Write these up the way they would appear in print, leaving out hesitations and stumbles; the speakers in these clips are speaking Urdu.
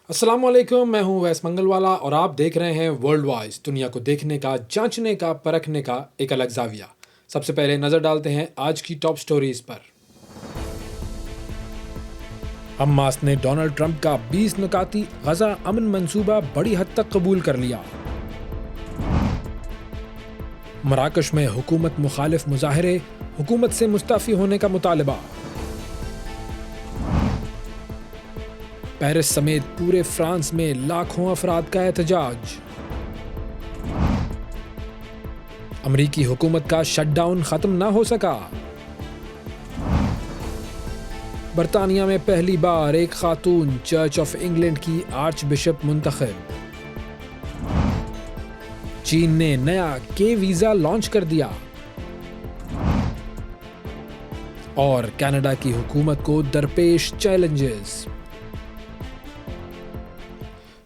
السلام علیکم، میں ہوں ویس منگل والا اور آپ دیکھ رہے ہیں ورلڈ وائز، دنیا کو دیکھنے کا، جانچنے کا، پرکھنے کا ایک الگ زاویہ۔ سب سے پہلے نظر ڈالتے ہیں آج کی ٹاپ سٹوریز پر۔ حماس نے ڈونلڈ ٹرمپ کا 20 نکاتی غزہ امن منصوبہ بڑی حد تک قبول کر لیا۔ مراکش میں حکومت مخالف مظاہرے، حکومت سے مستعفی ہونے کا مطالبہ۔ پیرس سمیت پورے فرانس میں لاکھوں افراد کا احتجاج۔ امریکی حکومت کا شٹ ڈاؤن ختم نہ ہو سکا۔ برطانیہ میں پہلی بار ایک خاتون چرچ آف انگلینڈ کی آرچ بشپ منتخب۔ چین نے نیا کے ویزا لانچ کر دیا۔ اور کینیڈا کی حکومت کو درپیش چیلنجز۔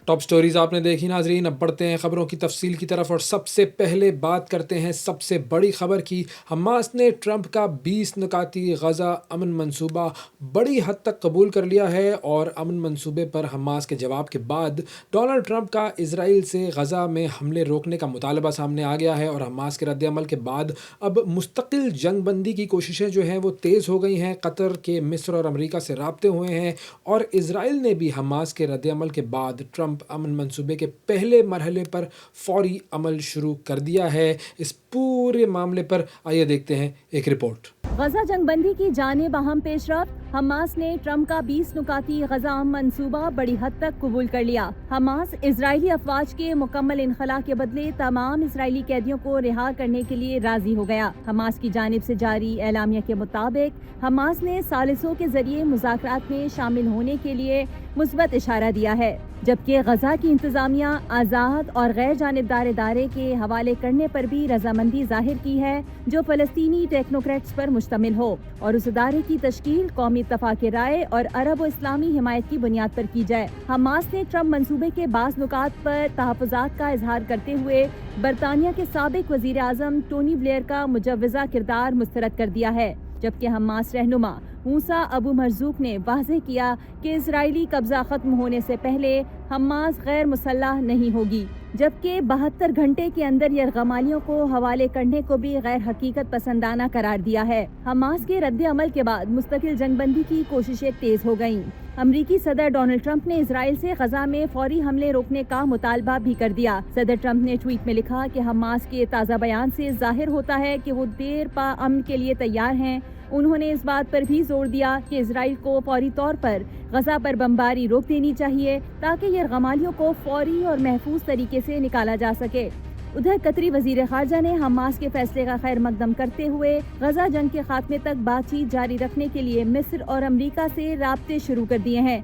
ٹاپ سٹوریز آپ نے دیکھی ناظرین، اب بڑھتے ہیں خبروں کی تفصیل کی طرف اور سب سے پہلے بات کرتے ہیں سب سے بڑی خبر کی۔ حماس نے ٹرمپ کا 20 نکاتی غزہ امن منصوبہ بڑی حد تک قبول کر لیا ہے، اور امن منصوبے پر حماس کے جواب کے بعد ڈونلڈ ٹرمپ کا اسرائیل سے غزہ میں حملے روکنے کا مطالبہ سامنے آ گیا ہے، اور حماس کے رد عمل کے بعد اب مستقل جنگ بندی کی کوششیں جو ہیں وہ تیز ہو گئی ہیں۔ قطر کے مصر اور امریکہ سے رابطے ہوئے ہیں، اور اسرائیل نے بھی حماس کے رد عمل کے بعد ٹرمپ امن منصوبے کے پہلے مرحلے پر فوری عمل شروع کر دیا ہے۔ اس پورے معاملے پر آئیے دیکھتے ہیں ایک رپورٹ۔ غزہ جنگ بندی کی جانب اہم پیش رفت۔ حماس نے ٹرمپ کا 20 نکاتی غزہ منصوبہ بڑی حد تک قبول کر لیا۔ حماس اسرائیلی افواج کے مکمل انخلاء کے بدلے تمام اسرائیلی قیدیوں کو رہا کرنے کے لیے راضی ہو گیا۔ حماس کی جانب سے جاری اعلامیہ کے مطابق حماس نے ثالثوں کے ذریعے مذاکرات میں شامل ہونے کے لیے مثبت اشارہ دیا ہے، جبکہ غزہ کی انتظامیہ آزاد اور غیر جانبدار ادارے کے حوالے کرنے پر بھی رضامندی ظاہر کی ہے، جو فلسطینی ٹیکنوکریٹس پر مشتمل ہو، اور اس ادارے کی تشکیل قومی اتفاق رائے اور عرب و اسلامی حمایت کی بنیاد پر کی جائے۔ حماس نے ٹرمپ منصوبے کے بعض نکات پر تحفظات کا اظہار کرتے ہوئے برطانیہ کے سابق وزیر اعظم ٹونی بلیئر کا مجوزہ کردار مسترد کر دیا ہے، جبکہ حماس رہنما موسیٰ ابو مرزوق نے واضح کیا کہ اسرائیلی قبضہ ختم ہونے سے پہلے حماس غیر مسلح نہیں ہوگی، جبکہ 72 گھنٹے کے اندر یرغمالیوں کو حوالے کرنے کو بھی غیر حقیقت پسندانہ قرار دیا ہے۔ حماس کے رد عمل کے بعد مستقل جنگ بندی کی کوششیں تیز ہو گئیں۔ امریکی صدر ڈونلڈ ٹرمپ نے اسرائیل سے غزہ میں فوری حملے روکنے کا مطالبہ بھی کر دیا۔ صدر ٹرمپ نے ٹویٹ میں لکھا کہ حماس کے تازہ بیان سے ظاہر ہوتا ہے کہ وہ دیر پا امن کے لیے تیار ہیں۔ انہوں نے اس بات پر بھی زور دیا کہ اسرائیل کو فوری طور پر غزہ پر بمباری روک دینی چاہیے تاکہ یرغمالیوں کو فوری اور محفوظ طریقے سے نکالا جا سکے۔ ادھر قطری وزیر خارجہ نے حماس کے فیصلے کا خیر مقدم کرتے ہوئے غزہ جنگ کے خاتمے تک بات چیت جاری رکھنے کے لیے مصر اور امریکہ سے رابطے شروع کر دیے ہیں۔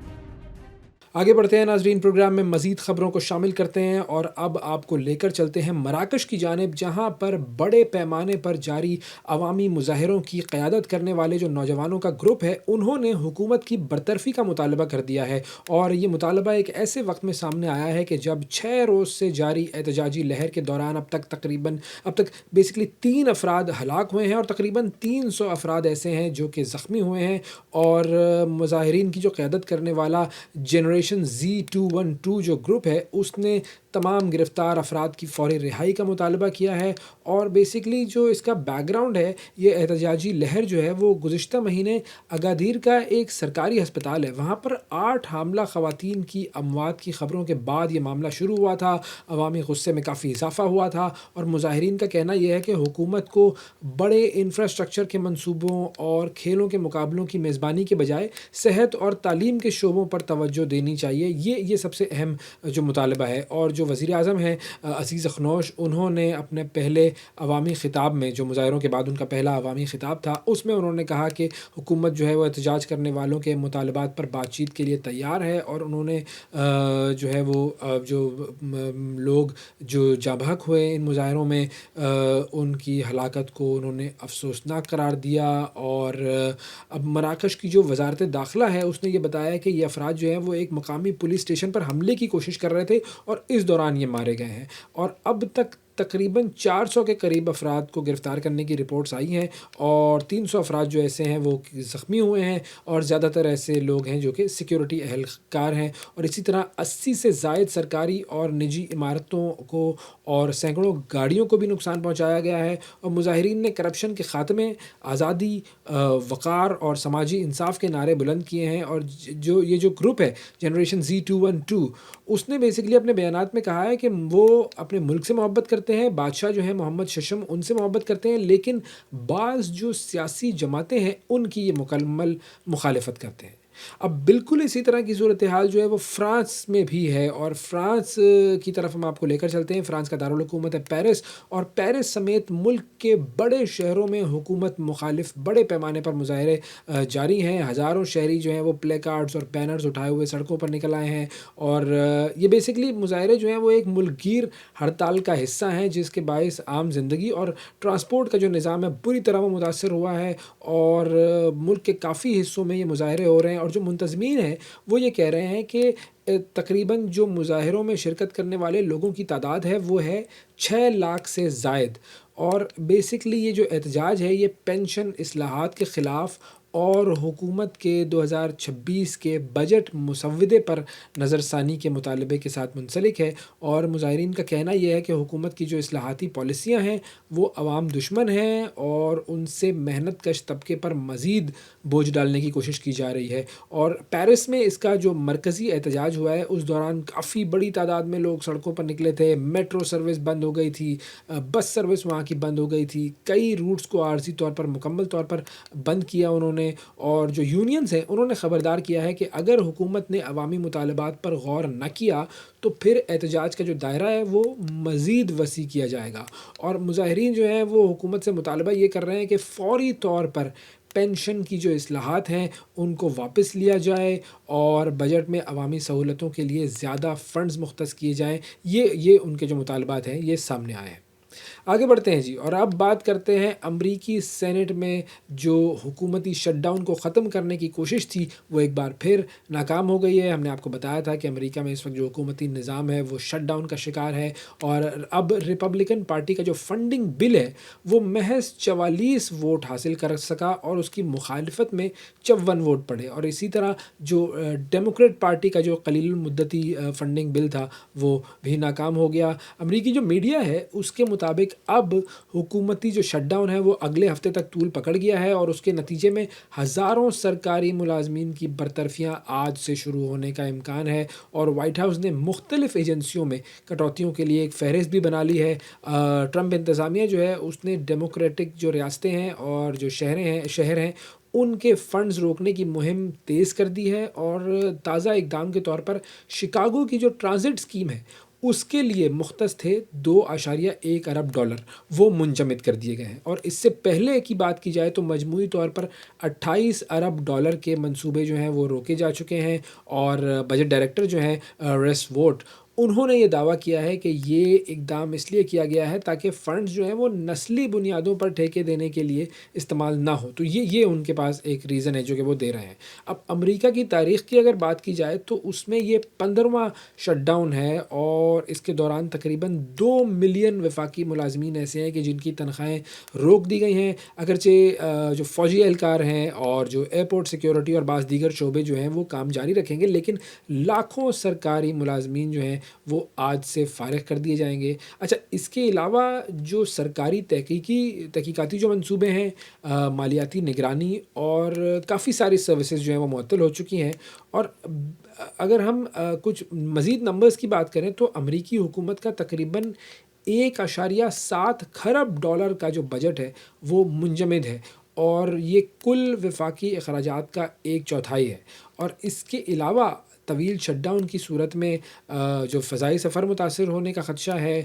آگے بڑھتے ہیں ناظرین، پروگرام میں مزید خبروں کو شامل کرتے ہیں اور اب آپ کو لے کر چلتے ہیں مراکش کی جانب، جہاں پر بڑے پیمانے پر جاری عوامی مظاہروں کی قیادت کرنے والے جو نوجوانوں کا گروپ ہے، انہوں نے حکومت کی برطرفی کا مطالبہ کر دیا ہے، اور یہ مطالبہ ایک ایسے وقت میں سامنے آیا ہے کہ جب 6 روز سے جاری احتجاجی لہر کے دوران اب تک بیسکلی 3 افراد ہلاک ہوئے ہیں، اور تقریباً 300 افراد ایسے ہیں جو کہ زخمی ہوئے ہیں، اور مظاہرین کی جو قیادت کرنے والا جنریشن Z212 جو گروپ ہے، اس نے تمام گرفتار افراد کی فوری رہائی کا مطالبہ کیا ہے، اور بیسکلی جو اس کا بیک گراؤنڈ ہے، یہ احتجاجی لہر جو ہے وہ گزشتہ مہینے اگادیر کا ایک سرکاری ہسپتال ہے، وہاں پر 8 حاملہ خواتین کی اموات کی خبروں کے بعد یہ معاملہ شروع ہوا تھا۔ عوامی غصے میں کافی اضافہ ہوا تھا، اور مظاہرین کا کہنا یہ ہے کہ حکومت کو بڑے انفراسٹرکچر کے منصوبوں اور کھیلوں کے مقابلوں کی میزبانی کے بجائے صحت اور تعلیم کے شعبوں پر توجہ دینی چاہیے۔ یہ سب سے اہم جو مطالبہ ہے، اور جو وزیر اعظم ہیں عزیز اخنوش، انہوں نے اپنے پہلے عوامی خطاب میں، جو مظاہروں کے بعد ان کا پہلا عوامی خطاب تھا، اس میں انہوں نے کہا کہ حکومت جو ہے وہ احتجاج کرنے والوں کے مطالبات پر بات چیت کے لیے تیار ہے، اور انہوں نے جو ہے وہ جو لوگ جو جاں بحق ہوئے ان مظاہروں میں، ان کی ہلاکت کو انہوں نے افسوسناک قرار دیا۔ اور اب مراکش کی جو وزارت داخلہ ہے، اس نے یہ بتایا کہ یہ افراد جو ہیں وہ ایک مقامی پولیس اسٹیشن پر حملے کی کوشش کر رہے تھے، اور اس دوران یہ مارے گئے ہیں، اور اب تک تقریباً 400 کے قریب افراد کو گرفتار کرنے کی رپورٹس آئی ہیں اور 300 افراد جو ایسے ہیں وہ زخمی ہوئے ہیں اور زیادہ تر ایسے لوگ ہیں جو کہ سیکیورٹی اہلکار ہیں، اور اسی طرح 80 سے زائد سرکاری اور نجی عمارتوں کو اور سینکڑوں گاڑیوں کو بھی نقصان پہنچایا گیا ہے۔ اور مظاہرین نے کرپشن کے خاتمے، آزادی، وقار اور سماجی انصاف کے نعرے بلند کیے ہیں، اور جو گروپ ہے جنریشن Z212، اس نے بیسکلی اپنے بیانات میں کہا ہے کہ وہ اپنے ملک سے محبت کرتے ہیں، بادشاہ جو ہیں محمد ششم ان سے محبت کرتے ہیں، لیکن بعض جو سیاسی جماعتیں ہیں ان کی یہ مکمل مخالفت کرتے ہیں۔ اب بالکل اسی طرح کی صورتحال جو ہے وہ فرانس میں بھی ہے، اور فرانس کی طرف ہم آپ کو لے کر چلتے ہیں۔ فرانس کا دارالحکومت ہے پیرس، اور پیرس سمیت ملک کے بڑے شہروں میں حکومت مخالف بڑے پیمانے پر مظاہرے جاری ہیں۔ ہزاروں شہری جو ہیں وہ پلے کارڈز اور بینرز اٹھائے ہوئے سڑکوں پر نکل آئے ہیں، اور یہ بیسکلی مظاہرے جو ہیں وہ ایک ملک گیر ہڑتال کا حصہ ہیں، جس کے باعث عام زندگی اور ٹرانسپورٹ کا جو نظام ہے بری طرح وہ متاثر ہوا ہے، اور ملک کے کافی حصوں میں یہ مظاہرے ہو رہے ہیں۔ اور جو منتظمین ہیں وہ یہ کہہ رہے ہیں کہ تقریباً جو مظاہروں میں شرکت کرنے والے لوگوں کی تعداد ہے وہ ہے 6 لاکھ سے زائد، اور بیسکلی یہ جو احتجاج ہے یہ پینشن اصلاحات کے خلاف اور حکومت کے 2026 کے بجٹ مسودے پر نظر ثانی کے مطالبے کے ساتھ منسلک ہے۔ اور مظاہرین کا کہنا یہ ہے کہ حکومت کی جو اصلاحاتی پالیسیاں ہیں وہ عوام دشمن ہیں، اور ان سے محنت کش طبقے پر مزید بوجھ ڈالنے کی کوشش کی جا رہی ہے۔ اور پیرس میں اس کا جو مرکزی احتجاج ہوا ہے اس دوران کافی بڑی تعداد میں لوگ سڑکوں پر نکلے تھے، میٹرو سروس بند ہو گئی تھی، بس سروس وہاں کی بند ہو گئی تھی، کئی روٹس کو عارضی طور پر مکمل طور پر بند کیا انہوں نے، اور جو یونینز ہیں انہوں نے خبردار کیا ہے کہ اگر حکومت نے عوامی مطالبات پر غور نہ کیا تو پھر احتجاج کا جو دائرہ ہے وہ مزید وسیع کیا جائے گا۔ اور مظاہرین جو ہیں وہ حکومت سے مطالبہ یہ کر رہے ہیں کہ فوری طور پر پینشن کی جو اصلاحات ہیں ان کو واپس لیا جائے، اور بجٹ میں عوامی سہولتوں کے لیے زیادہ فنڈز مختص کیے جائیں۔ یہ ان کے جو مطالبات ہیں یہ سامنے آئے ہیں۔ آگے بڑھتے ہیں جی، اور اب بات کرتے ہیں امریکی سینٹ میں جو حکومتی شٹ ڈاؤن کو ختم کرنے کی کوشش تھی وہ ایک بار پھر ناکام ہو گئی ہے۔ ہم نے آپ کو بتایا تھا کہ امریکہ میں اس وقت جو حکومتی نظام ہے وہ شٹ ڈاؤن کا شکار ہے، اور اب ریپبلکن پارٹی کا جو فنڈنگ بل ہے وہ محض 44 ووٹ حاصل کر سکا، اور اس کی مخالفت میں 54 ووٹ پڑے، اور اسی طرح جو ڈیموکریٹ پارٹی کا جو قلیل المدتی فنڈنگ بل تھا وہ بھی ناکام ہو گیا۔ امریکی جو میڈیا ہے اس کے مطابق اب حکومتی جو شٹ ڈاؤن ہے وہ اگلے ہفتے تک طول پکڑ گیا ہے، اور اس کے نتیجے میں ہزاروں سرکاری ملازمین کی برطرفیاں آج سے شروع ہونے کا امکان ہے، اور وائٹ ہاؤس نے مختلف ایجنسیوں میں کٹوتیوں کے لیے ایک فہرست بھی بنا لی ہے۔ ٹرمپ انتظامیہ جو ہے اس نے ڈیموکریٹک جو ریاستیں ہیں اور جو شہر ہیں ان کے فنڈز روکنے کی مہم تیز کر دی ہے، اور تازہ اقدام کے طور پر شکاگو کی جو ٹرانزٹ اسکیم ہے اس کے لیے مختص تھے $2.1 ارب وہ منجمد کر دیے گئے ہیں، اور اس سے پہلے کی بات کی جائے تو مجموعی طور پر $28 ارب کے منصوبے جو ہیں وہ روکے جا چکے ہیں۔ اور بجٹ ڈائریکٹر جو ہیں ریس ووٹ، انہوں نے یہ دعویٰ کیا ہے کہ یہ اقدام اس لیے کیا گیا ہے تاکہ فنڈز جو ہیں وہ نسلی بنیادوں پر ٹھیکے دینے کے لیے استعمال نہ ہو، تو یہ ان کے پاس ایک ریزن ہے جو کہ وہ دے رہے ہیں۔ اب امریکہ کی تاریخ کی اگر بات کی جائے تو اس میں یہ 15واں شٹ ڈاؤن ہے، اور اس کے دوران تقریباً 2 ملین وفاقی ملازمین ایسے ہیں کہ جن کی تنخواہیں روک دی گئی ہیں، اگرچہ جو فوجی اہلکار ہیں اور جو ایئرپورٹ سیکیورٹی اور بعض دیگر شعبے جو ہیں وہ کام جاری رکھیں گے، لیکن لاکھوں سرکاری ملازمین جو ہیں وہ آج سے فارغ کر دیے جائیں گے۔ اچھا، اس کے علاوہ جو سرکاری تحقیقاتی جو منصوبے ہیں، مالیاتی نگرانی اور کافی ساری سروسز جو ہیں وہ معطل ہو چکی ہیں۔ اور اگر ہم کچھ مزید نمبرز کی بات کریں تو امریکی حکومت کا تقریباً $1.7 کھرب کا جو بجٹ ہے وہ منجمد ہے، اور یہ کل وفاقی اخراجات کا 1/4 ہے۔ اور اس کے علاوہ طویل شٹ ڈاؤن کی صورت میں جو فضائی سفر متاثر ہونے کا خدشہ ہے،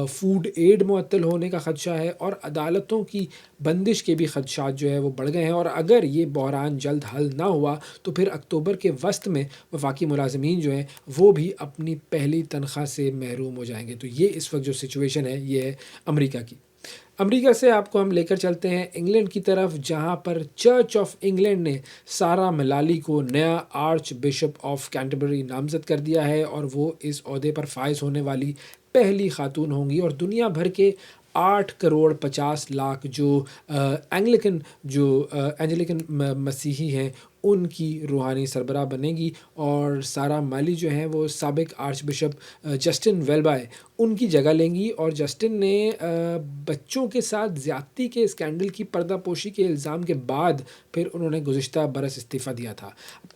فوڈ ایڈ معطل ہونے کا خدشہ ہے، اور عدالتوں کی بندش کے بھی خدشات جو ہے وہ بڑھ گئے ہیں، اور اگر یہ بحران جلد حل نہ ہوا تو پھر اکتوبر کے وسط میں وفاقی ملازمین جو ہیں وہ بھی اپنی پہلی تنخواہ سے محروم ہو جائیں گے۔ تو یہ اس وقت جو سچویشن ہے یہ ہے امریکہ کی۔ امریکہ سے آپ کو ہم لے کر چلتے ہیں انگلینڈ کی طرف، جہاں پر چرچ آف انگلینڈ نے سارہ ملالی کو نیا آرچ بشپ آف کینٹربری نامزد کر دیا ہے، اور وہ اس عہدے پر فائز ہونے والی پہلی خاتون ہوں گی، اور دنیا بھر کے 8,50,00,000 جو اینجلیکن مسیحی ہیں ان کی روحانی سربراہ بنے گی۔ اور سارہ مالی جو ہیں وہ سابق آرچ بشپ جسٹن ویلبائے ان کی جگہ لیں گی، اور جسٹن نے بچوں کے ساتھ زیادتی کے اسکینڈل کی پردہ پوشی کے الزام کے بعد پھر انہوں نے گزشتہ برس استعفیٰ دیا تھا۔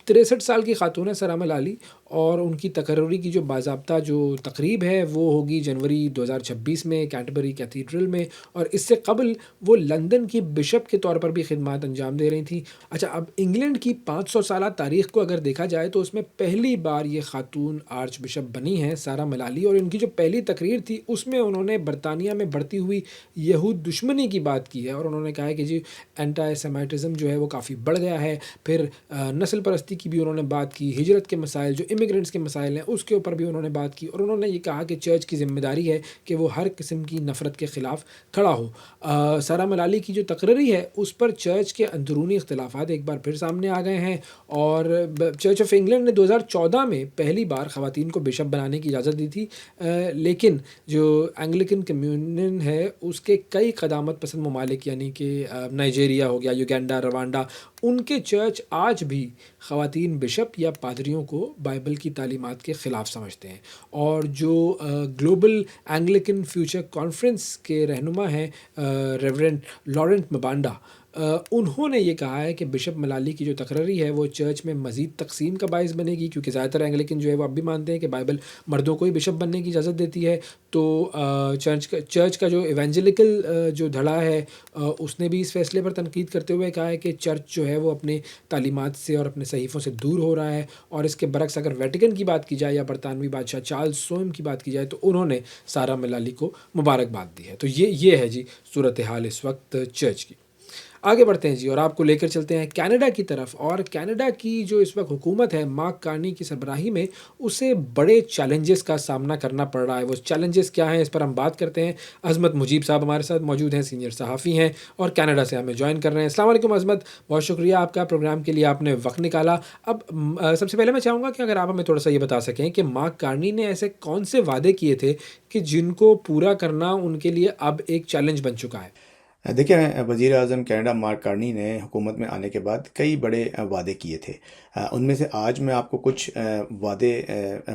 63 سال کی خاتون ہے سارہ ملالی، اور ان کی تقرری کی جو باضابطہ جو تقریب ہے وہ ہوگی جنوری 2026 میں کینٹربری کیتھیڈرل میں، اور اس سے قبل وہ لندن کی بشپ کے طور پر بھی خدمات انجام دے رہی تھیں۔ اچھا، اب انگلینڈ کی 500 سالہ تاریخ کو اگر دیکھا جائے تو اس میں پہلی بار یہ خاتون آرچ بشپ بنی ہیں سارہ ملالی، اور ان کی جو پہلی تقریر تھی اس میں انہوں نے برطانیہ میں بڑھتی ہوئی یہود دشمنی کی بات کی ہے، اور انہوں نے کہا ہے کہ جی اینٹی سیمیٹزم جو ہے وہ کافی بڑھ گیا ہے۔ پھر نسل پرستی کی بھی انہوں نے بات کی، ہجرت کے مسائل جو امیگرینٹس کے مسائل ہیں اس کے اوپر بھی انہوں نے بات کی، اور انہوں نے یہ کہا کہ چرچ کی ذمہ داری ہے کہ وہ ہر قسم کی نفرت کے خلاف کھڑا ہو۔ سارہ ملالی کی جو تقرری ہے اس پر چرچ کے اندرونی اختلافات ایک بار پھر سامنے آ گئے ہیں، اور چرچ آف انگلینڈ نے 2014 میں پہلی بار خواتین کو بشپ بنانے کی اجازت دی تھی، لیکن جو اینگلیکن کمیونین ہے اس کے کئی قدامت پسند ممالک یعنی کہ نائجیریا ہو گیا، یوگینڈا، روانڈا، ان کے چرچ آج بھی خواتین بشپ یا پادریوں کو بائبل کی تعلیمات کے خلاف سمجھتے ہیں۔ اور جو گلوبل اینگلیکن فیوچر کانفرنس کے رہنما ہیں ریورنڈ لارنٹ مبانڈا، انہوں نے یہ کہا ہے کہ بشپ ملالی کی جو تقرری ہے وہ چرچ میں مزید تقسیم کا باعث بنے گی، کیونکہ زیادہ تر اینگلیکن جو ہے وہ اب بھی مانتے ہیں کہ بائبل مردوں کو ہی بشپ بننے کی اجازت دیتی ہے۔ تو چرچ کا جو ایونجلیکل جو دھڑا ہے اس نے بھی اس فیصلے پر تنقید کرتے ہوئے کہا ہے کہ چرچ جو ہے وہ اپنے تعلیمات سے اور اپنے صحیفوں سے دور ہو رہا ہے، اور اس کے برعکس اگر ویٹیکن کی بات کی جائے یا برطانوی بادشاہ چارلز سوئم کی بات کی جائے تو انہوں نے سارہ ملالی کو مبارکباد دی ہے۔ تو یہ ہے جی صورتحال اس وقت چرچ کی۔ آگے بڑھتے ہیں جی، اور آپ کو لے کر چلتے ہیں کینیڈا کی طرف، اور کینیڈا کی جو اس وقت حکومت ہے مارک کارنی کی سربراہی میں، اسے بڑے چیلنجز کا سامنا کرنا پڑ رہا ہے۔ وہ چیلنجز کیا ہیں اس پر ہم بات کرتے ہیں۔ عظمت مجیب صاحب ہمارے ساتھ موجود ہیں، سینئر صحافی ہیں اور کینیڈا سے ہمیں جوائن کر رہے ہیں۔ السلام علیکم عظمت، بہت شکریہ آپ کا، پروگرام کے لیے آپ نے وقت نکالا۔ اب سب سے پہلے میں چاہوں گا کہ اگر آپ ہمیں تھوڑا سا یہ بتا سکیں کہ مارک کارنی نے ایسے کون سے وعدے کیے تھے کہ جن کو پورا کرنا ان کے لیے اب ایک چیلنج بن چکا ہے؟ دیکھیں، وزیر اعظم کینیڈا مارک کارنی نے حکومت میں آنے کے بعد کئی بڑے وعدے کیے تھے۔ ان میں سے آج میں آپ کو کچھ وعدے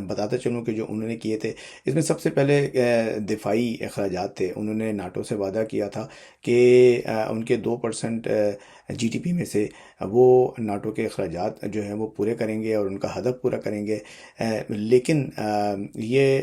بتاتا چلوں کہ جو انہوں نے کیے تھے۔ اس میں سب سے پہلے دفاعی اخراجات تھے۔ انہوں نے ناٹو سے وعدہ کیا تھا کہ ان کے 2% جی ٹی پی میں سے وہ ناٹو کے اخراجات جو ہیں وہ پورے کریں گے اور ان کا ہدف پورا کریں گے، لیکن یہ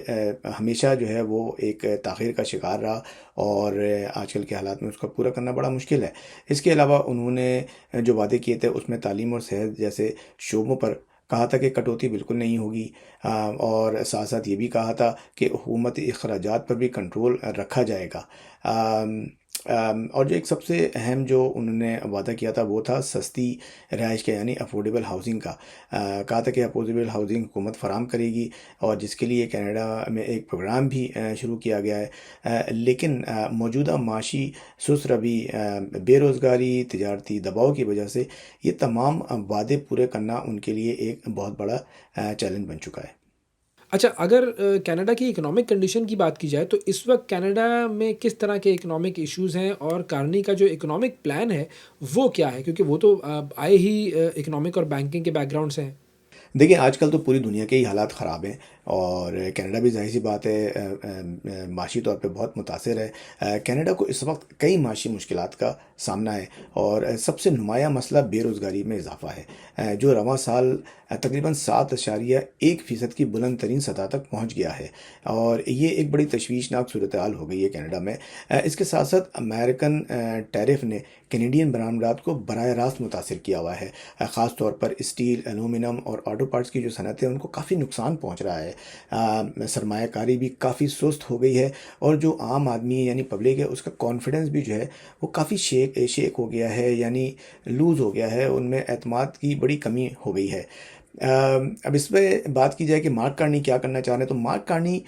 ہمیشہ جو ہے وہ ایک تاخیر کا شکار رہا، اور آج کل کے حالات میں اس کا پورا کرنا بڑا مشکل ہے۔ اس کے علاوہ انہوں نے جو وعدے کیے تھے اس میں تعلیم اور صحت جیسے شعبوں پر کہا تھا کہ کٹوتی بالکل نہیں ہوگی، اور ساتھ ساتھ یہ بھی کہا تھا کہ حکومتی اخراجات پر بھی کنٹرول رکھا جائے گا۔ اور جو ایک سب سے اہم جو انہوں نے وعدہ کیا تھا وہ تھا سستی رہائش کا، یعنی افورڈیبل ہاؤسنگ کا۔ کہا تھا کہ افورڈیبل ہاؤسنگ حکومت فراہم کرے گی، اور جس کے لیے کینیڈا میں ایک پروگرام بھی شروع کیا گیا ہے۔ لیکن موجودہ معاشی سست روی، بے روزگاری، تجارتی دباؤ کی وجہ سے یہ تمام وعدے پورے کرنا ان کے لیے ایک بہت بڑا چیلنج بن چکا ہے۔ اچھا، اگر کینیڈا کی اکنامک کنڈیشن کی بات کی جائے تو اس وقت کینیڈا میں کس طرح کے اکنامک ایشوز ہیں، اور کارنی کا جو اکنامک پلان ہے وہ کیا ہے، کیونکہ وہ تو آئے ہی اکنامک اور بینکنگ کے بیک گراؤنڈ سے ہیں؟ دیکھیں، آج کل تو پوری دنیا کے ہی حالات خراب ہیں، اور کینیڈا بھی ظاہر سی بات ہے معاشی طور پہ بہت متاثر ہے۔ کینیڈا کو اس وقت کئی معاشی مشکلات کا سامنا ہے، اور سب سے نمایاں مسئلہ بے روزگاری میں اضافہ ہے، جو رواں سال تقریباً 7.1% کی بلند ترین سطح تک پہنچ گیا ہے، اور یہ ایک بڑی تشویشناک صورتحال ہو گئی ہے کینیڈا میں۔ اس کے ساتھ ساتھ امریکن ٹیرف نے کینیڈین برآمدات کو براہ راست متاثر کیا ہوا ہے، خاص طور پر اسٹیل، ایلومینیم اور آٹو پارٹس کی جو صنعت ہے ان کو کافی نقصان پہنچ رہا ہے۔ سرمایہ کاری بھی کافی سست ہو گئی ہے، اور جو عام آدمی یعنی پبلک ہے اس کا کانفیڈنس بھی جو ہے وہ کافی شیک ہو گیا ہے، یعنی لوز ہو گیا ہے، ان میں اعتماد کی بڑی کمی ہو گئی ہے۔ اب اس پہ بات کی جائے کہ مارک کارنی کیا کرنا چاہ رہے ہیں، تو مارک کارنی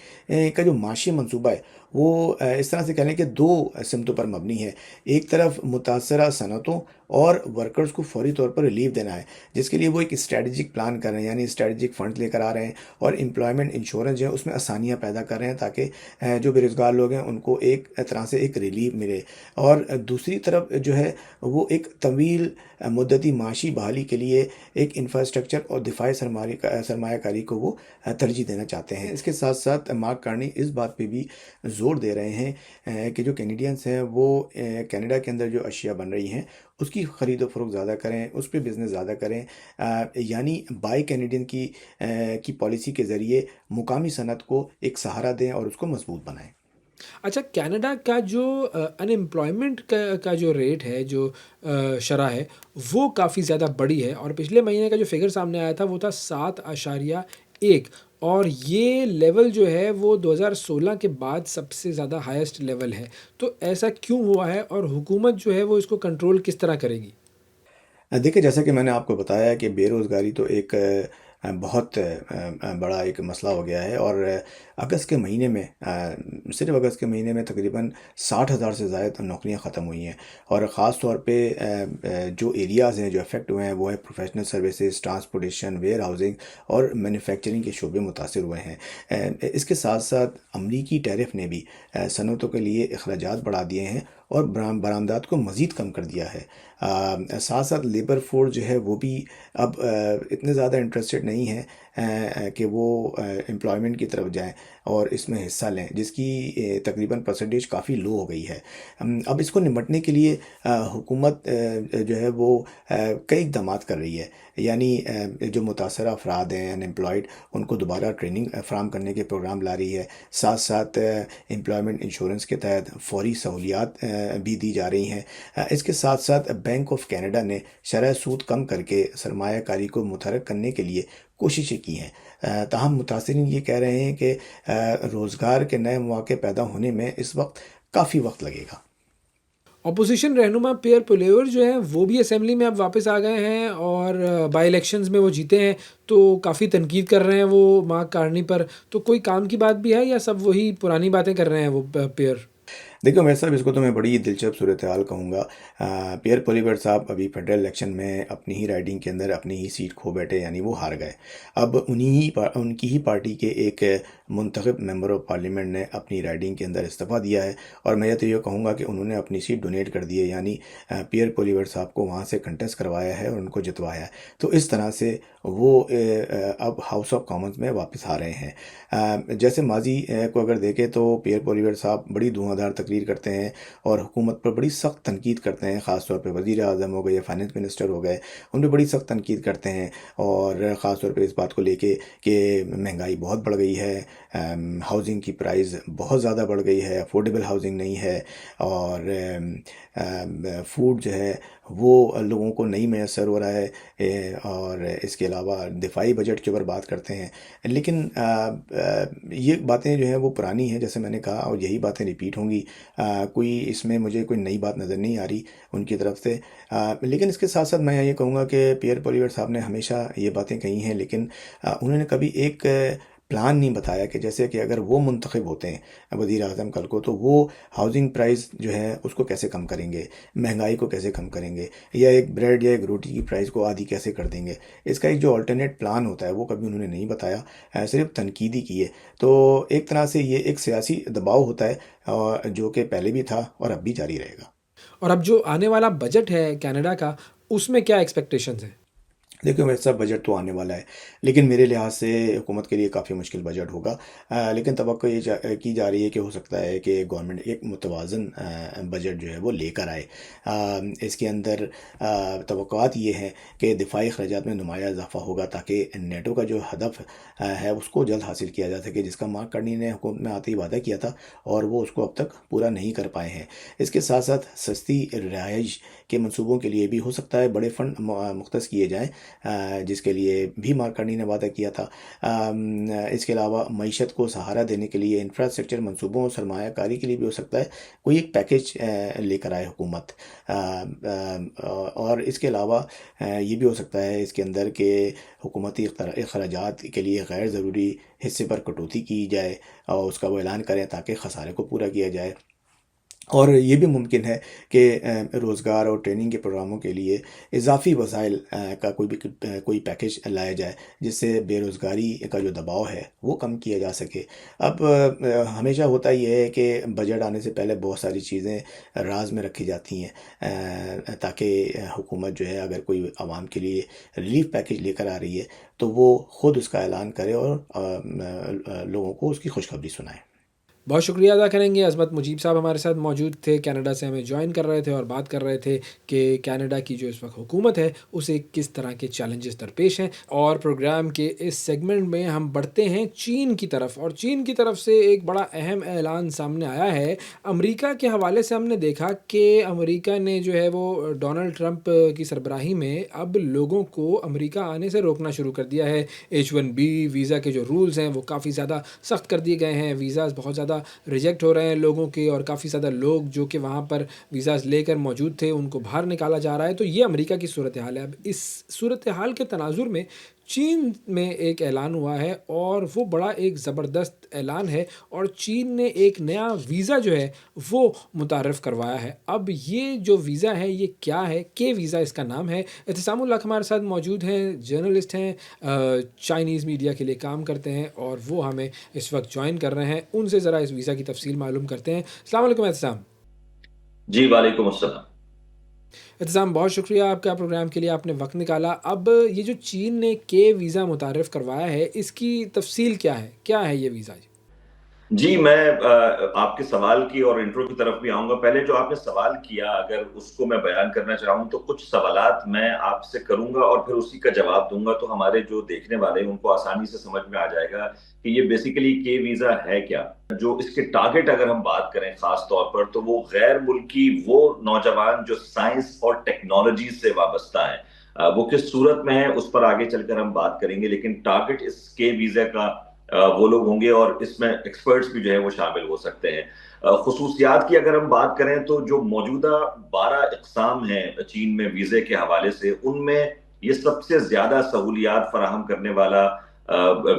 کا جو معاشی منصوبہ ہے وہ اس طرح سے کہہ لیں کہ دو سمتوں پر مبنی ہے. ایک طرف متاثرہ صنعتوں اور ورکرز کو فوری طور پر ریلیف دینا ہے، جس کے لیے وہ ایک اسٹریٹجک پلان کر رہے ہیں، یعنی اسٹریٹجک فنڈ لے کر آ رہے ہیں اور امپلائمنٹ انشورنس جو ہے اس میں آسانیاں پیدا کر رہے ہیں تاکہ جو بے روزگار لوگ ہیں ان کو ایک طرح سے ایک ریلیف ملے. اور دوسری طرف جو ہے وہ ایک طویل مدتی معاشی بحالی کے لیے ایک انفراسٹرکچر اور دفاعی سرمایہ کاری کو وہ ترجیح دینا چاہتے ہیں. اس کے ساتھ ساتھ مارک کارنی اس بات پہ بھی زور دے رہے ہیں کہ جو کینیڈینس ہیں وہ کینیڈا کے اندر جو اشیاء بن رہی ہیں اس کی خرید و فروخت زیادہ کریں، اس پہ بزنس زیادہ کریں، یعنی بائی کینیڈین کی پالیسی کے ذریعے مقامی صنعت کو ایک سہارا دیں اور اس کو مضبوط بنائیں. اچھا، کینیڈا کا جو ان امپلائمنٹ کا جو ریٹ ہے، جو شرح ہے، وہ کافی زیادہ بڑی ہے، اور پچھلے مہینے کا جو فگر سامنے آیا تھا وہ تھا 7.1، اور یہ لیول جو ہے وہ 2016 کے بعد سب سے زیادہ ہائیسٹ لیول ہے. تو ایسا کیوں ہوا ہے اور حکومت جو ہے وہ اس کو کنٹرول کس طرح کرے گی؟ دیکھیں، جیسا کہ میں نے آپ کو بتایا کہ بے روزگاری تو ایک بہت بڑا ایک مسئلہ ہو گیا ہے، اور اگست کے مہینے میں صرف اگست کے مہینے میں تقریباً 60,000 سے زائد نوکریاں ختم ہوئی ہیں. اور خاص طور پہ جو ایریاز ہیں جو افیکٹ ہوئے ہیں وہ ہے professional services, transportation, where housing اور مینوفیکچرنگ کے شعبے متاثر ہوئے ہیں. اس کے ساتھ ساتھ امریکی ٹیرف نے بھی صنعتوں کے لیے اخراجات بڑھا دیے ہیں اور برآمدات کو مزید کم کر دیا ہے. ساتھ ساتھ لیبر فورس جو ہے وہ بھی اب اتنے زیادہ انٹرسٹڈ نہیں ہیں کہ وہ امپلائمنٹ کی طرف جائیں اور اس میں حصہ لیں، جس کی تقریباً پرسنٹیج کافی لو ہو گئی ہے. اب اس کو نمٹنے کے لیے حکومت جو ہے وہ کئی اقدامات کر رہی ہے، یعنی جو متاثرہ افراد ہیں ان امپلائڈ ان کو دوبارہ ٹریننگ فراہم کرنے کے پروگرام لا رہی ہے. ساتھ ساتھ امپلائمنٹ انشورنس کے تحت فوری سہولیات بھی دی جا رہی ہیں. اس کے ساتھ ساتھ بینک آف کینیڈا نے شرح سود کم کر کے سرمایہ کاری کو متحرک کرنے کے لیے کوششیں کی ہیں. تاہم متاثرین یہ کہہ رہے ہیں کہ روزگار کے نئے مواقع پیدا ہونے میں اس وقت کافی وقت لگے گا. اپوزیشن رہنما پیئر پولیور جو ہیں وہ بھی اسمبلی میں اب واپس آ گئے ہیں اور بائی الیکشنز میں وہ جیتے ہیں، تو کافی تنقید کر رہے ہیں وہ مارک کارنی پر. تو کوئی کام کی بات بھی ہے یا سب وہی پرانی باتیں کر رہے ہیں وہ پیئر؟ دیکھو میں صاحب، اس کو تو میں بڑی دلچسپ صورتحال کہوں گا. پیئر پولیور صاحب ابھی فیڈرل الیکشن میں اپنی ہی رائڈنگ کے اندر اپنی ہی سیٹ کھو بیٹھے، یعنی وہ ہار گئے. اب ان کی ہی پارٹی کے ایک منتخب ممبر آف پارلیمنٹ نے اپنی رائڈنگ کے اندر استعفیٰ دیا ہے، اور میں تو یہ کہوں گا کہ انہوں نے اپنی سیٹ ڈونیٹ کر دی ہے، یعنی پیئر پولیور صاحب کو وہاں سے کنٹیسٹ کروایا ہے اور ان کو جتوایا ہے. تو اس طرح سے وہ اب ہاؤس آف کامنز میں واپس آ رہے ہیں. جیسے ماضی کو اگر دیکھیں تو پیئر پولیور صاحب بڑی دھواں دھار تقریر کرتے ہیں اور حکومت پر بڑی سخت تنقید کرتے ہیں، خاص طور پہ وزیر اعظم ہو گئے یا فائننس منسٹر ہو گئے، ان پہ بڑی سخت تنقید کرتے ہیں، اور خاص طور پہ اس بات کو لے کے کہ مہنگائی بہت بڑھ گئی ہے، ہاؤسنگ کی پرائز بہت زیادہ بڑھ گئی ہے، افورڈیبل ہاؤسنگ نہیں ہے، اور فوڈ جو ہے وہ لوگوں کو نہیں میسر ہو رہا ہے، اور اس کے علاوہ دفاعی بجٹ کے اوپر بات کرتے ہیں. لیکن یہ باتیں جو ہیں وہ پرانی ہیں جیسے میں نے کہا، اور یہی باتیں ریپیٹ ہوں گی. کوئی اس میں مجھے کوئی نئی بات نظر نہیں آ رہی ان کی طرف سے. لیکن اس کے ساتھ ساتھ میں یہ کہوں گا کہ پیئر پولیور صاحب نے ہمیشہ یہ باتیں کہی ہیں، لیکن انہوں نے کبھی ایک پلان نہیں بتایا کہ جیسے کہ اگر وہ منتخب ہوتے ہیں وزیر اعظم کل کو، تو وہ ہاؤسنگ پرائز جو ہے اس کو کیسے کم کریں گے، مہنگائی کو کیسے کم کریں گے، یا ایک بریڈ یا ایک روٹی کی پرائز کو آدھی کیسے کر دیں گے. اس کا ایک جو آلٹرنیٹ پلان ہوتا ہے وہ کبھی انہوں نے نہیں بتایا، صرف تنقید ہی کی ہے. تو ایک طرح سے یہ ایک سیاسی دباؤ ہوتا ہے جو کہ پہلے بھی تھا اور اب بھی جاری رہے گا. اور اب جو آنے والا بجٹ ہے کینیڈا کا، اس میں کیا ایکسپیکٹیشنز ہیں؟ دیکھو ویسا بجٹ تو آنے والا ہے، لیکن میرے لحاظ سے حکومت کے لیے کافی مشکل بجٹ ہوگا. لیکن توقع یہ کی جا رہی ہے کہ ہو سکتا ہے کہ گورنمنٹ ایک متوازن بجٹ جو ہے وہ لے کر آئے. اس کے اندر توقعات یہ ہیں کہ دفاعی اخراجات میں نمایاں اضافہ ہوگا تاکہ نیٹو کا جو ہدف ہے اس کو جلد حاصل کیا جا سکے، جس کا مارک کارنی نے حکومت میں آتے ہی وعدہ کیا تھا اور وہ اس کو اب تک پورا نہیں کر پائے ہیں. اس کے ساتھ ساتھ سستی رہائش کے منصوبوں کے لیے بھی ہو سکتا ہے بڑے فنڈ مختص کیے جائیں، جس کے لیے بھی مارک کارنی نے وعدہ کیا تھا۔ اس کے علاوہ معیشت کو سہارا دینے کے لیے انفراسٹرکچر منصوبوں اور سرمایہ کاری کے لیے بھی ہو سکتا ہے کوئی ایک پیکیج لے کر آئے حکومت۔ اور اس کے علاوہ یہ بھی ہو سکتا ہے اس کے اندر کہ حکومتی اخراجات کے لیے غیر ضروری حصے پر کٹوتی کی جائے اور اس کا وہ اعلان کریں تاکہ خسارے کو پورا کیا جائے۔ اور یہ بھی ممکن ہے کہ روزگار اور ٹریننگ کے پروگراموں کے لیے اضافی وسائل کا کوئی پیکیج لایا جائے جس سے بے روزگاری کا جو دباؤ ہے وہ کم کیا جا سکے۔ اب ہمیشہ ہوتا یہ ہے کہ بجٹ آنے سے پہلے بہت ساری چیزیں راز میں رکھی جاتی ہیں تاکہ حکومت جو ہے اگر کوئی عوام کے لیے ریلیف پیکیج لے کر آ رہی ہے تو وہ خود اس کا اعلان کرے اور لوگوں کو اس کی خوشخبری سنائے۔ بہت شکریہ ادا کریں گے، عظمت مجیب صاحب ہمارے ساتھ موجود تھے، کینیڈا سے ہمیں جوائن کر رہے تھے اور بات کر رہے تھے کہ کینیڈا کی جو اس وقت حکومت ہے اسے کس طرح کے چیلنجز درپیش ہیں۔ اور پروگرام کے اس سیگمنٹ میں ہم بڑھتے ہیں چین کی طرف، اور چین کی طرف سے ایک بڑا اہم اعلان سامنے آیا ہے امریکہ کے حوالے سے۔ ہم نے دیکھا کہ امریکہ نے جو ہے وہ ڈونلڈ ٹرمپ کی سربراہی میں اب لوگوں کو امریکہ آنے سے روکنا شروع کر دیا ہے۔ H1B ویزا کے جو رولز ہیں وہ کافی زیادہ سخت کر دیے گئے ہیں، ویزاز بہت زیادہ ریجیکٹ ہو رہے ہیں لوگوں کے، اور کافی زیادہ لوگ جو کہ وہاں پر ویزاز لے کر موجود تھے ان کو باہر نکالا جا رہا ہے۔ تو یہ امریکہ کی صورتحال ہے۔ اب اس صورتحال کے تناظر میں چین میں ایک اعلان ہوا ہے اور وہ بڑا ایک زبردست اعلان ہے، اور چین نے ایک نیا ویزا جو ہے وہ متعارف کروایا ہے۔ اب یہ جو ویزا ہے یہ کیا ہے؟ کے ویزا اس کا نام ہے۔ اعتصام الحق ہمارے ساتھ موجود ہیں، جرنلسٹ ہیں، چائنیز میڈیا کے لیے کام کرتے ہیں، اور وہ ہمیں اس وقت جوائن کر رہے ہیں۔ ان سے ذرا اس ویزا کی تفصیل معلوم کرتے ہیں۔ السلام علیکم اعتصام۔ جی وعلیکم السلام۔ اعتصام بہت شکریہ آپ کا، پروگرام کے لیے آپ نے وقت نکالا۔ اب یہ جو چین نے کے ویزا متعارف کروایا ہے اس کی تفصیل کیا ہے یہ ویزا؟ جی میں آپ کے سوال کی اور انٹرو کی طرف بھی آؤں گا۔ پہلے جو آپ نے سوال کیا اگر اس کو میں بیان کرنا چاہوں تو کچھ سوالات میں آپ سے کروں گا اور پھر اسی کا جواب دوں گا، تو ہمارے جو دیکھنے والے ہیں ان کو آسانی سے سمجھ میں آ جائے گا کہ یہ بیسیکلی کے ویزا ہے کیا۔ جو اس کے ٹارگٹ اگر ہم بات کریں خاص طور پر تو وہ غیر ملکی وہ نوجوان جو سائنس اور ٹیکنالوجی سے وابستہ ہیں، وہ کس صورت میں ہے اس پر آگے چل کر ہم بات کریں گے، لیکن ٹارگٹ اس کے ویزا کا وہ لوگ ہوں گے اور اس میں ایکسپرٹس بھی جو ہے وہ شامل ہو سکتے ہیں۔ خصوصیات کی اگر ہم بات کریں تو جو موجودہ 12 اقسام ہیں چین میں ویزے کے حوالے سے، ان میں یہ سب سے زیادہ سہولیات فراہم کرنے والا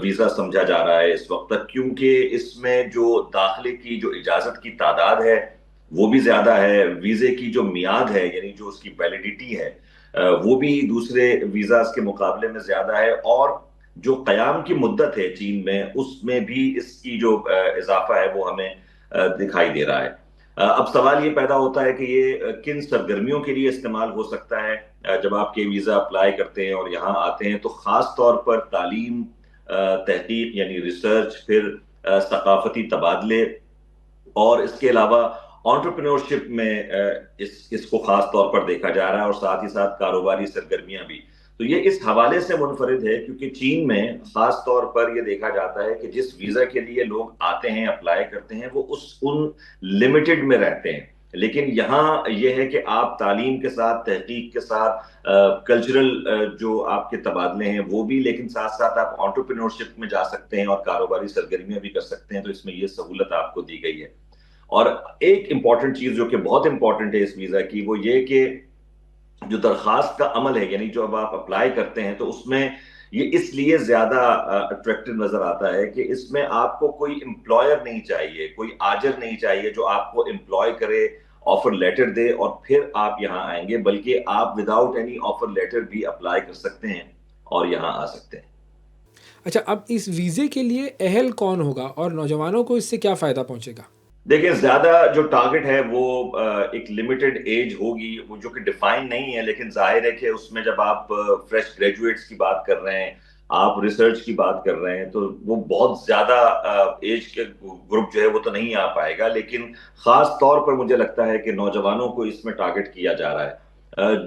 ویزا سمجھا جا رہا ہے اس وقت تک، کیونکہ اس میں جو داخلے کی جو اجازت کی تعداد ہے وہ بھی زیادہ ہے، ویزے کی جو میعاد ہے یعنی جو اس کی ویلیڈیٹی ہے وہ بھی دوسرے ویزاز کے مقابلے میں زیادہ ہے، اور جو قیام کی مدت ہے چین میں اس میں بھی اس کی جو اضافہ ہے وہ ہمیں دکھائی دے رہا ہے۔ اب سوال یہ پیدا ہوتا ہے کہ یہ کن سرگرمیوں کے لیے استعمال ہو سکتا ہے جب آپ کے ویزا اپلائی کرتے ہیں اور یہاں آتے ہیں، تو خاص طور پر تعلیم، تحقیق یعنی ریسرچ، پھر ثقافتی تبادلے، اور اس کے علاوہ انٹرپرینورشپ میں اس کو خاص طور پر دیکھا جا رہا ہے، اور ساتھ ہی ساتھ کاروباری سرگرمیاں بھی۔ تو یہ اس حوالے سے منفرد ہے کیونکہ چین میں خاص طور پر یہ دیکھا جاتا ہے کہ جس ویزا کے لیے لوگ آتے ہیں اپلائی کرتے ہیں وہ ان لمیٹڈ میں رہتے ہیں، لیکن یہاں یہ ہے کہ آپ تعلیم کے ساتھ، تحقیق کے ساتھ، کلچرل جو آپ کے تبادلے ہیں وہ بھی، لیکن ساتھ ساتھ آپ انٹرپرینورشپ میں جا سکتے ہیں اور کاروباری سرگرمیاں بھی کر سکتے ہیں، تو اس میں یہ سہولت آپ کو دی گئی ہے۔ اور ایک امپورٹنٹ چیز جو کہ بہت امپورٹنٹ ہے اس ویزا کی وہ یہ کہ جو درخواست کا عمل ہے، یعنی جو اب آپ اپلائی کرتے ہیں تو اس میں یہ اس لیے زیادہ اٹریکٹیو نظر آتا ہے کہ اس میں آپ کو کوئی امپلائر نہیں چاہیے، کوئی آجر نہیں چاہیے جو آپ کو امپلائی کرے، آفر لیٹر دے اور پھر آپ یہاں آئیں گے، بلکہ آپ وداؤٹ اینی آفر لیٹر بھی اپلائی کر سکتے ہیں اور یہاں آ سکتے ہیں۔ اچھا، اب اس ویزے کے لیے اہل کون ہوگا اور نوجوانوں کو اس سے کیا فائدہ پہنچے گا؟ دیکھیں زیادہ جو ٹارگٹ ہے وہ ایک لمیٹڈ ایج ہوگی، وہ جو کہ ڈیفائن نہیں ہے، لیکن ظاہر ہے کہ اس میں جب آپ فریش گریجویٹس کی بات کر رہے ہیں، آپ ریسرچ کی بات کر رہے ہیں، تو وہ بہت زیادہ ایج کے گروپ جو ہے وہ تو نہیں آ پائے گا، لیکن خاص طور پر مجھے لگتا ہے کہ نوجوانوں کو اس میں ٹارگٹ کیا جا رہا ہے۔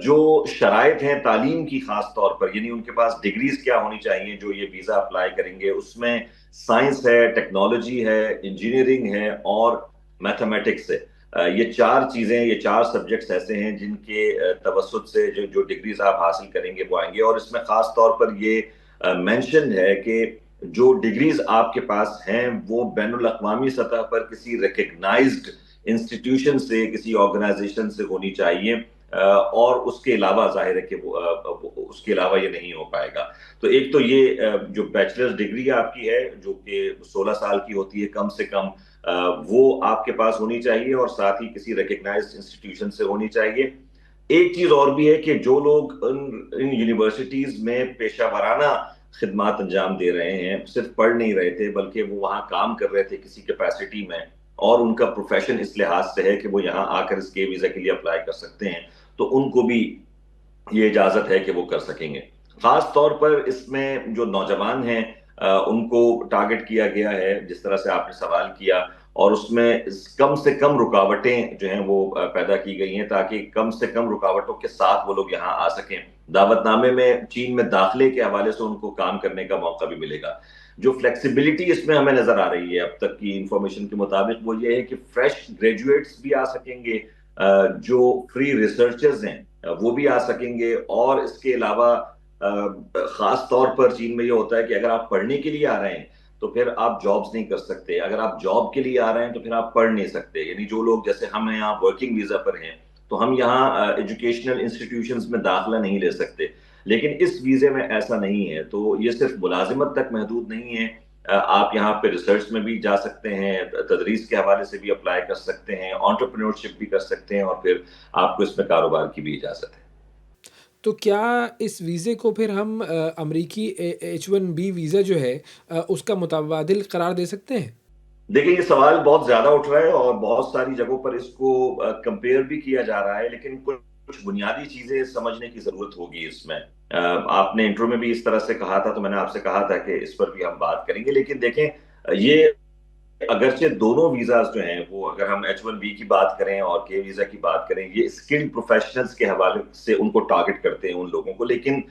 جو شرائط ہیں تعلیم کی خاص طور پر، یعنی ان کے پاس ڈگریز کیا ہونی چاہیے جو یہ ویزا اپلائی کریں گے، اس میں سائنس ہے، ٹیکنالوجی ہے، انجینئرنگ ہے اور میتھمیٹکس ہے۔ یہ 4 چیزیں، یہ 4 سبجیکٹس ایسے ہیں جن کے توسط سے جو ڈگریز آپ حاصل کریں گے وہ آئیں گے. اور اس میں خاص طور پر یہ مینشن ہے کہ جو ڈگریز آپ کے پاس ہیں وہ بین الاقوامی سطح پر کسی ریکگنائزڈ انسٹیٹیوشن سے، کسی آرگنائزیشن سے ہونی چاہیے، اور اس کے علاوہ ظاہر ہے کہ اس کے علاوہ یہ نہیں ہو پائے گا. تو ایک تو یہ جو بیچلرز ڈگری آپ کی ہے جو کہ 16 سال کی ہوتی ہے کم سے کم، وہ آپ کے پاس ہونی چاہیے اور ساتھ ہی کسی ریکگنائزڈ انسٹیٹیوشن سے ہونی چاہیے. ایک چیز اور بھی ہے کہ جو لوگ ان یونیورسٹیز میں پیشہ ورانہ خدمات انجام دے رہے ہیں، صرف پڑھ نہیں رہے تھے بلکہ وہ وہاں کام کر رہے تھے کسی کیپیسٹی میں، اور ان کا پروفیشن اس لحاظ سے ہے کہ وہ یہاں آ کر اس کے ویزا کے لیے اپلائی کر سکتے ہیں، تو ان کو بھی یہ اجازت ہے کہ وہ کر سکیں گے. خاص طور پر اس میں جو نوجوان ہیں ان کو ٹارگٹ کیا گیا ہے جس طرح سے آپ نے سوال کیا، اور اس میں کم سے کم رکاوٹیں جو ہیں وہ پیدا کی گئی ہیں تاکہ کم سے کم رکاوٹوں کے ساتھ وہ لوگ یہاں آ سکیں. دعوت نامے میں چین میں داخلے کے حوالے سے ان کو کام کرنے کا موقع بھی ملے گا. جو فلیکسیبلٹی اس میں ہمیں نظر آ رہی ہے اب تک کی انفارمیشن کے مطابق وہ یہ ہے کہ فریش گریجویٹس بھی آ سکیں گے، جو فری ریسرچرز ہیں وہ بھی آ سکیں گے، اور اس کے علاوہ خاص طور پر چین میں یہ ہوتا ہے کہ اگر آپ پڑھنے کے لیے آ رہے ہیں تو پھر آپ جابز نہیں کر سکتے، اگر آپ جاب کے لیے آ رہے ہیں تو پھر آپ پڑھ نہیں سکتے. یعنی جو لوگ جیسے ہم یہاں ورکنگ ویزا پر ہیں تو ہم یہاں ایجوکیشنل انسٹیٹیوشنز میں داخلہ نہیں لے سکتے، لیکن اس ویزے میں ایسا نہیں ہے. تو یہ صرف ملازمت تک محدود نہیں ہے، آپ یہاں پہ ریسرچ میں بھی جا سکتے ہیں، تدریس کے حوالے سے بھی اپلائی کر سکتے ہیں، انٹرپرینورشپ بھی کر سکتے ہیں، اور پھر آپ کو اس میں کاروبار کی بھی اجازت ہے. تو کیا اس ویزے کو پھر ہم امریکی H1B ویزا جو ہے اس کا متبادل قرار دے سکتے ہیں؟ دیکھیں یہ سوال بہت زیادہ اٹھ رہا ہے اور بہت ساری جگہوں پر اس کو کمپیئر بھی کیا جا رہا ہے، لیکن کچھ بنیادی چیزیں سمجھنے کی ضرورت ہوگی اس میں. آپ نے انٹرو میں بھی اس طرح سے کہا تھا تو میں نے آپ سے کہا تھا کہ اس پر بھی ہم بات کریں گے. لیکن دیکھیں یہ اگرچہ دونوں ویزاز جو ہیں وہ اگر ہم H1B کی بات کریں اور کے ویزا کی بات کریں، یہ اسکلڈ پروفیشنلز کے حوالے سے ان کو ٹارگٹ کرتے ہیں ان لوگوں کو، لیکن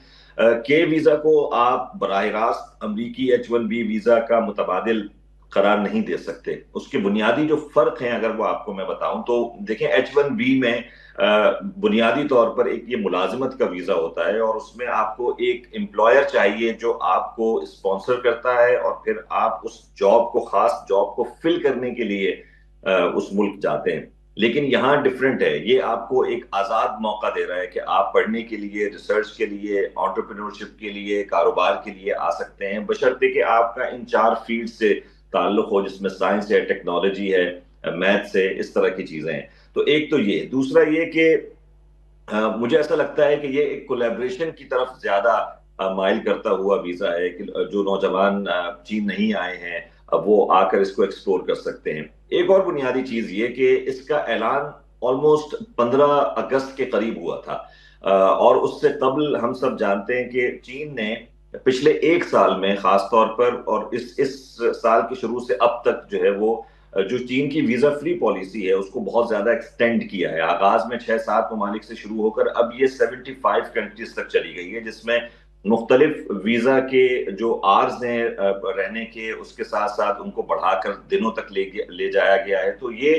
کے ویزا کو آپ براہ راست امریکی H1B ویزا کا متبادل قرار نہیں دے سکتے. اس کے بنیادی جو فرق ہیں اگر وہ آپ کو میں بتاؤں تو دیکھیں H1B میں بنیادی طور پر ایک یہ ملازمت کا ویزا ہوتا ہے، اور اس میں آپ کو ایک امپلائر چاہیے جو آپ کو اسپانسر کرتا ہے، اور پھر آپ اس جاب کو، خاص جاب کو فل کرنے کے لیے اس ملک جاتے ہیں. لیکن یہاں ڈیفرنٹ ہے، یہ آپ کو ایک آزاد موقع دے رہا ہے کہ آپ پڑھنے کے لیے، ریسرچ کے لیے، انٹرپرینورشپ کے لیے، کاروبار کے لیے آ سکتے ہیں، بشرطے کہ آپ کا ان 4 فیلڈ سے تعلق ہو جس میں سائنس ہے، ٹیکنالوجی ہے، میتھس ہے، اس طرح کی چیزیں ہیں. تو ایک تو یہ، دوسرا یہ کہ مجھے ایسا لگتا ہے کہ یہ ایک کولیبریشن کی طرف زیادہ مائل کرتا ہوا ویزا ہے کہ جو نوجوان چین نہیں آئے ہیں وہ آ کر اس کو ایکسپلور کر سکتے ہیں. ایک اور بنیادی چیز یہ کہ اس کا اعلان آلموسٹ 15 اگست کے قریب ہوا تھا، اور اس سے قبل ہم سب جانتے ہیں کہ چین نے پچھلے 1 سال میں خاص طور پر، اور اس سال کی شروع سے اب تک جو ہے وہ جو چین کی ویزا فری پالیسی ہے اس کو بہت زیادہ ایکسٹینڈ کیا ہے. آغاز میں 6-7 ممالک سے شروع ہو کر اب یہ 75 کنٹریز تک چلی گئی ہے، جس میں مختلف ویزا کے جو آرز ہیں رہنے کے، اس کے ساتھ ساتھ ان کو بڑھا کر دنوں تک لے جایا گیا ہے. تو یہ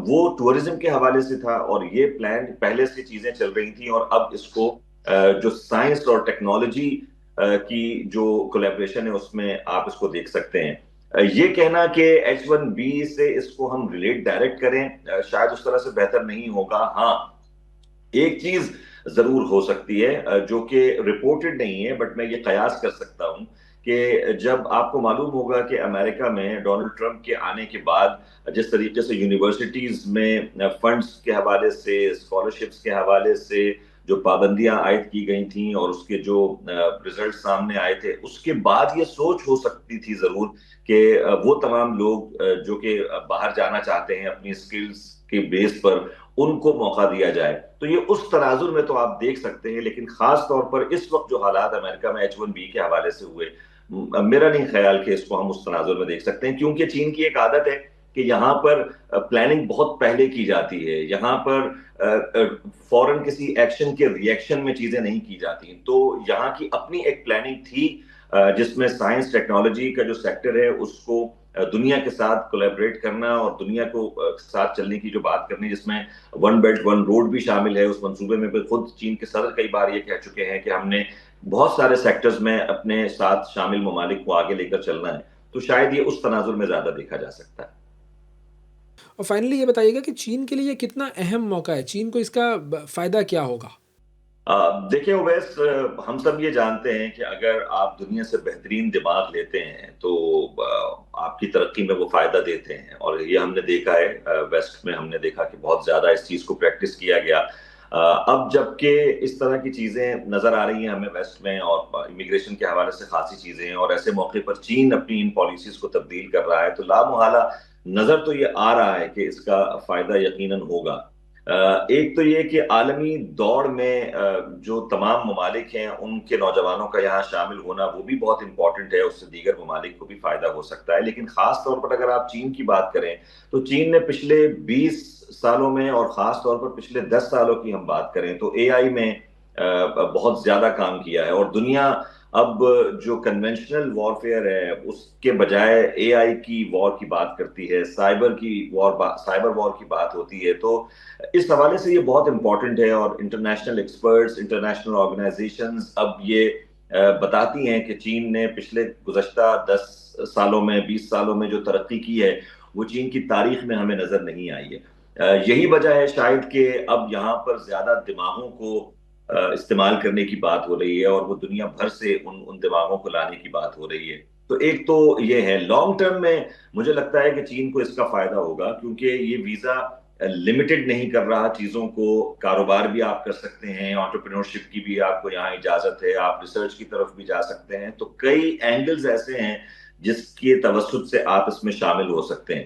وہ ٹورزم کے حوالے سے تھا، اور یہ پلان پہلے سے چیزیں چل رہی تھیں، اور اب اس کو جو سائنس اور ٹیکنالوجی کی جو کولیبریشن ہے اس میں آپ اس کو دیکھ سکتے ہیں. یہ کہنا کہ H1B سے اس کو ہم ریلیٹ ڈائریکٹ کریں شاید اس طرح سے بہتر نہیں ہوگا. ہاں ایک چیز ضرور ہو سکتی ہے جو کہ رپورٹڈ نہیں ہے، بٹ میں یہ قیاس کر سکتا ہوں کہ جب آپ کو معلوم ہوگا کہ امریکہ میں ڈونلڈ ٹرمپ کے آنے کے بعد جس طریقے سے یونیورسٹیز میں فنڈز کے حوالے سے، اسکالرشپس کے حوالے سے جو پابندیاں عائد کی گئی تھیں اور اس کے جو رزلٹ سامنے آئے تھے، اس کے بعد یہ سوچ ہو سکتی تھی ضرور کہ وہ تمام لوگ جو کہ باہر جانا چاہتے ہیں اپنی سکلز کے بیس پر، ان کو موقع دیا جائے. تو یہ اس تناظر میں تو آپ دیکھ سکتے ہیں، لیکن خاص طور پر اس وقت جو حالات امریکہ میں H1B کے حوالے سے ہوئے، میرا نہیں خیال کہ اس کو ہم اس تناظر میں دیکھ سکتے ہیں، کیونکہ چین کی ایک عادت ہے کہ یہاں پر پلاننگ بہت پہلے کی جاتی ہے، یہاں پر فوراً کسی ایکشن کے ری ایکشن میں چیزیں نہیں کی جاتی. تو یہاں کی اپنی ایک پلاننگ تھی جس میں سائنس ٹیکنالوجی کا جو سیکٹر ہے اس کو دنیا کے ساتھ کولیبریٹ کرنا اور دنیا کو ساتھ چلنے کی جو بات کرنی، جس میں ون بیلٹ ون روڈ بھی شامل ہے، اس منصوبے میں خود چین کے صدر کئی بار یہ کہہ چکے ہیں کہ ہم نے بہت سارے سیکٹرز میں اپنے ساتھ شامل ممالک کو آگے لے کر چلنا ہے، تو شاید یہ اس تناظر میں زیادہ دیکھا جا سکتا ہے۔ اور فائنلی یہ بتائیے گا کہ چین کے لیے کتنا اہم موقع ہے، چین کو اس کا فائدہ کیا ہوگا؟ دیکھیں اویس، ہم سب یہ جانتے ہیں کہ اگر آپ دنیا سے بہترین دماغ لیتے ہیں تو آپ کی ترقی میں وہ فائدہ دیتے ہیں، اور یہ ہم نے دیکھا ہے ویسٹ میں، ہم نے دیکھا کہ بہت زیادہ اس چیز کو پریکٹس کیا گیا۔ اب جب کہ اس طرح کی چیزیں نظر آ رہی ہیں ہمیں ویسٹ میں، اور امیگریشن کے حوالے سے خاصی چیزیں ہیں، اور ایسے موقع پر چین اپنی ان پالیسیز کو تبدیل کر رہا ہے، تو لا محالہ نظر تو یہ آ رہا ہے کہ اس کا فائدہ یقیناً ہوگا۔ ایک تو یہ کہ عالمی دوڑ میں جو تمام ممالک ہیں ان کے نوجوانوں کا یہاں شامل ہونا وہ بھی بہت امپورٹنٹ ہے، اس سے دیگر ممالک کو بھی فائدہ ہو سکتا ہے۔ لیکن خاص طور پر اگر آپ چین کی بات کریں تو چین نے پچھلے 20 سالوں میں، اور خاص طور پر پچھلے 10 سالوں کی ہم بات کریں تو اے آئی میں بہت زیادہ کام کیا ہے، اور دنیا اب جو کنونشنل وارفیئر ہے اس کے بجائے اے آئی کی وار کی بات کرتی ہے، سائبر وار کی بات ہوتی ہے۔ تو اس حوالے سے یہ بہت امپورٹنٹ ہے، اور انٹرنیشنل ایکسپرٹس، انٹرنیشنل آرگنائزیشنز اب یہ بتاتی ہیں کہ چین نے پچھلے گزشتہ 10 سالوں میں، 20 سالوں میں جو ترقی کی ہے وہ چین کی تاریخ میں ہمیں نظر نہیں آئی ہے۔ یہی وجہ ہے شاید کہ اب یہاں پر زیادہ دماغوں کو استعمال کرنے کی بات ہو رہی ہے، اور وہ دنیا بھر سے ان دماغوں کو لانے کی بات ہو رہی ہے۔ تو ایک تو یہ ہے، لانگ ٹرم میں مجھے لگتا ہے کہ چین کو اس کا فائدہ ہوگا، کیونکہ یہ ویزا لمیٹڈ نہیں کر رہا چیزوں کو، کاروبار بھی آپ کر سکتے ہیں، انٹرپرینورشپ کی بھی آپ کو یہاں اجازت ہے، آپ ریسرچ کی طرف بھی جا سکتے ہیں، تو کئی اینگلز ایسے ہیں جس کے توسط سے آپ اس میں شامل ہو سکتے ہیں۔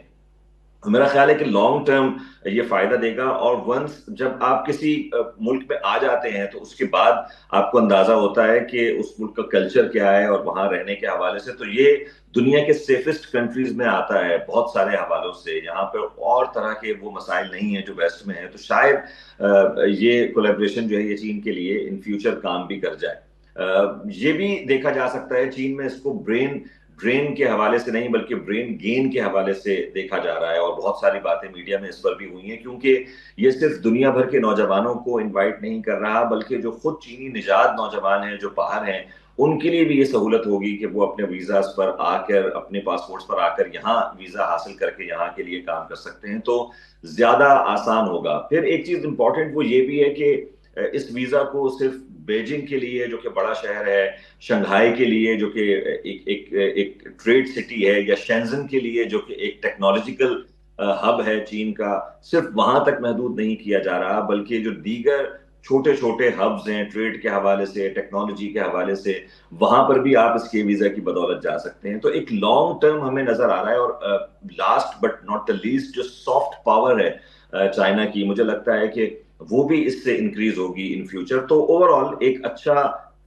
میرا خیال ہے کہ لانگ ٹرم یہ فائدہ دے گا، اور ونس جب آپ کسی ملک میں آ جاتے ہیں تو اس کے بعد آپ کو اندازہ ہوتا ہے کہ اس ملک کا کلچر کیا ہے، اور وہاں رہنے کے حوالے سے تو یہ دنیا کے سیفسٹ کنٹریز میں آتا ہے بہت سارے حوالوں سے۔ یہاں پہ اور طرح کے وہ مسائل نہیں ہیں جو ویسٹ میں ہیں، تو شاید یہ کولیبریشن جو ہے یہ چین کے لیے ان فیوچر کام بھی کر جائے۔ یہ بھی دیکھا جا سکتا ہے چین میں اس کو برین ڈرین کے حوالے سے نہیں بلکہ برین گین کے حوالے سے دیکھا جا رہا ہے، اور بہت ساری باتیں میڈیا میں اس پر بھی ہوئی ہیں، کیونکہ یہ صرف دنیا بھر کے نوجوانوں کو انوائٹ نہیں کر رہا بلکہ جو خود چینی نژاد نوجوان ہیں جو باہر ہیں ان کے لیے بھی یہ سہولت ہوگی کہ وہ اپنے ویزاز پر آ کر، اپنے پاسپورٹس پر آ کر یہاں ویزا حاصل کر کے یہاں کے لیے کام کر سکتے ہیں، تو زیادہ آسان ہوگا۔ پھر ایک چیز امپورٹنٹ وہ یہ بھی ہے کہ اس ویزا کو صرف بیجنگ کے لیے جو کہ بڑا شہر ہے، شنگھائی کے لیے جو کہ ایک ٹریڈ سٹی ہے، یا شینزن کے لیے جو کہ ایک ٹیکنالوجیکل ہب ہے چین کا، صرف وہاں تک محدود نہیں کیا جا رہا بلکہ جو دیگر چھوٹے چھوٹے ہبز ہیں ٹریڈ کے حوالے سے، ٹیکنالوجی کے حوالے سے، وہاں پر بھی آپ اس کے ویزا کی بدولت جا سکتے ہیں۔ تو ایک لانگ ٹرم ہمیں نظر آ رہا ہے، اور last but not the least جو سافٹ پاور ہے چائنا کی، مجھے لگتا ہے کہ وہ بھی اس سے انکریز ہوگی ان فیوچر۔ تو اوور آل ایک اچھا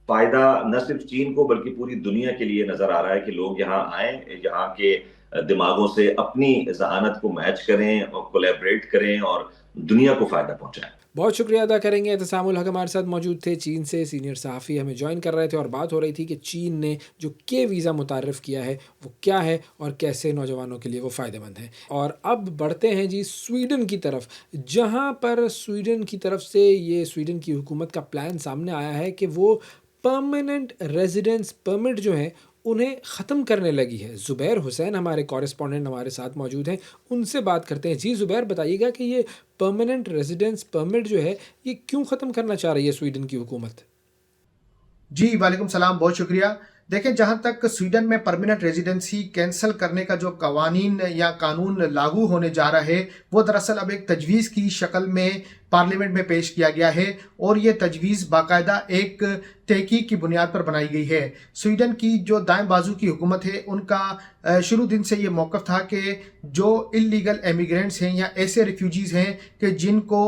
فائدہ نہ صرف چین کو بلکہ پوری دنیا کے لیے نظر آ رہا ہے کہ لوگ یہاں آئیں، یہاں کے دماغوں سے اپنی ذہانت کو میچ کریں اور کولیبریٹ کریں اور دنیا کو فائدہ پہنچائیں۔ بہت شکریہ ادا کریں گے، اعتصام الحق ہمارے ساتھ موجود تھے، چین سے سینئر صحافی ہمیں جوائن کر رہے تھے، اور بات ہو رہی تھی کہ چین نے جو کے ویزا متعارف کیا ہے وہ کیا ہے اور کیسے نوجوانوں کے لیے وہ فائدہ مند ہے۔ اور اب بڑھتے ہیں جی سویڈن کی طرف، جہاں پر سویڈن کی طرف سے یہ سویڈن کی حکومت کا پلان سامنے آیا ہے کہ وہ پرماننٹ ریزیڈنس پرمٹ جو ہیں انہیں ختم کرنے لگی ہے۔ زبیر حسین ہمارے کورسپونڈنٹ ہمارے ساتھ موجود ہیں، ان سے بات کرتے ہیں۔ جی زبیر، بتائیے گا کہ یہ پرماننٹ ریزیڈنس پرمٹ جو ہے یہ کیوں ختم کرنا چاہ رہی ہے سویڈن کی حکومت؟ جی وعلیکم السلام، بہت شکریہ۔ دیکھیں، جہاں تک سویڈن میں پرماننٹ ریزیڈنسی کینسل کرنے کا جو قوانین یا قانون لاگو ہونے جا رہا ہے وہ دراصل اب ایک تجویز کی شکل میں پارلیمنٹ میں پیش کیا گیا ہے، اور یہ تجویز باقاعدہ ایک تحقیق کی بنیاد پر بنائی گئی ہے۔ سویڈن کی جو دائیں بازو کی حکومت ہے ان کا شروع دن سے یہ موقف تھا کہ جو اللیگل ایمیگرینٹس ہیں یا ایسے ریفیوجیز ہیں کہ جن کو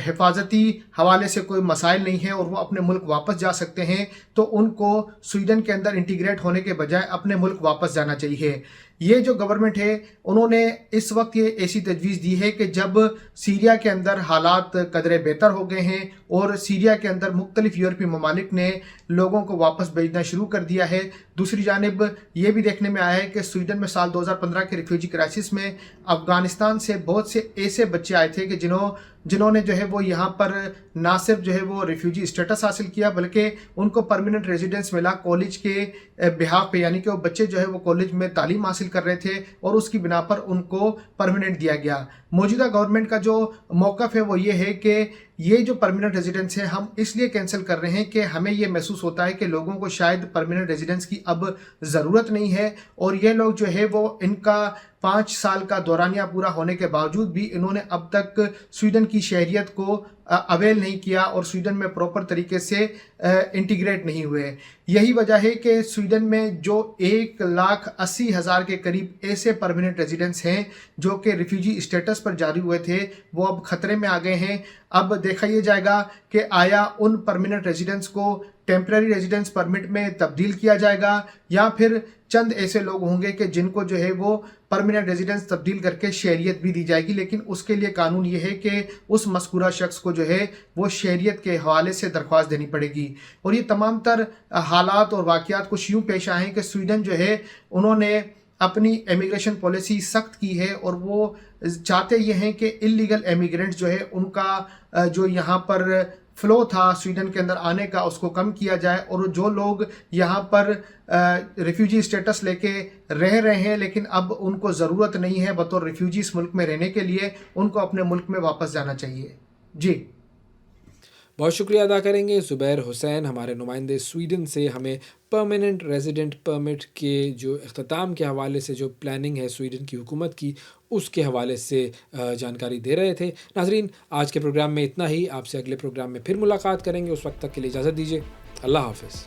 حفاظتی حوالے سے کوئی مسائل نہیں ہیں اور وہ اپنے ملک واپس جا سکتے ہیں، تو ان کو سویڈن کے اندر انٹیگریٹ ہونے کے بجائے اپنے ملک واپس جانا چاہیے۔ یہ جو گورنمنٹ ہے انہوں نے اس وقت یہ ایسی تجویز دی ہے کہ جب سیریا کے اندر حالات قدرے بہتر ہو گئے ہیں اور سیریا کے اندر مختلف یورپی ممالک نے لوگوں کو واپس بھیجنا شروع کر دیا ہے، دوسری جانب یہ بھی دیکھنے میں آیا ہے کہ سویڈن میں سال 2015 کے ریفیوجی کرائسس میں افغانستان سے بہت سے ایسے بچے آئے تھے کہ جنہوں نے جو ہے وہ یہاں پر نہ صرف جو ہے وہ ریفیوجی اسٹیٹس حاصل کیا بلکہ ان کو پرماننٹ ریزیڈنس ملا کالج کے بہاف پہ، یعنی کہ وہ بچے جو ہے وہ کالج میں تعلیم حاصل کر رہے تھے اور اس کی بنا پر ان کو پرماننٹ دیا گیا۔ موجودہ گورنمنٹ کا جو موقف ہے وہ یہ ہے کہ یہ جو پرماننٹ ریزیڈنس ہے ہم اس لیے کینسل کر رہے ہیں کہ ہمیں یہ محسوس ہوتا ہے کہ لوگوں کو شاید پرماننٹ ریزیڈنس کی اب ضرورت نہیں ہے، اور یہ لوگ جو ہے وہ ان کا 5 سال کا دورانیہ پورا ہونے کے باوجود بھی انہوں نے اب تک سویڈن کی شہریت کو اویل نہیں کیا اور سویڈن میں پراپر طریقے سے انٹیگریٹ نہیں ہوئے۔ یہی وجہ ہے کہ سویڈن میں جو 1,80,000 کے قریب ایسے پرماننٹ ریزیڈنٹس ہیں جو کہ ریفیوجی اسٹیٹس پر جاری ہوئے تھے وہ اب خطرے میں آ گئے ہیں۔ اب دیکھا یہ جائے گا کہ آیا ان پرماننٹ ریزیڈنٹس کو ٹیمپرری ریزیڈنس پرمٹ میں تبدیل کیا جائے گا یا پھر چند ایسے لوگ ہوں گے کہ جن کو جو ہے وہ پرماننٹ ریزیڈنس تبدیل کر کے شہریت بھی دی جائے گی، لیکن اس کے لیے قانون یہ ہے کہ اس مذکورہ شخص کو جو ہے وہ شہریت کے حوالے سے درخواست دینی پڑے گی۔ اور یہ تمام تر حالات اور واقعات کچھ یوں پیش آئے ہیں کہ سویڈن جو ہے انہوں نے اپنی امیگریشن پالیسی سخت کی ہے اور وہ چاہتے یہ ہیں کہ انلیگل امیگرینٹس جو ہے ان کا جو یہاں پر فلو تھا سویڈن کے اندر آنے کا اس کو کم کیا جائے، اور جو لوگ یہاں پر ریفیوجی اسٹیٹس لے کے رہ رہے ہیں لیکن اب ان کو ضرورت نہیں ہے بطور ریفیوجی اس ملک میں رہنے کے لیے، ان کو اپنے ملک میں واپس جانا چاہیے۔ جی بہت شکریہ ادا کریں گے زبیر حسین، ہمارے نمائندے سویڈن سے ہمیں پرماننٹ ریزیڈنٹ پرمٹ کے جو اختتام کے حوالے سے جو پلاننگ ہے سویڈن کی حکومت کی اس کے حوالے سے جانکاری دے رہے تھے۔ ناظرین، آج کے پروگرام میں اتنا ہی، آپ سے اگلے پروگرام میں پھر ملاقات کریں گے، اس وقت تک کے لیے اجازت دیجیے، اللہ حافظ۔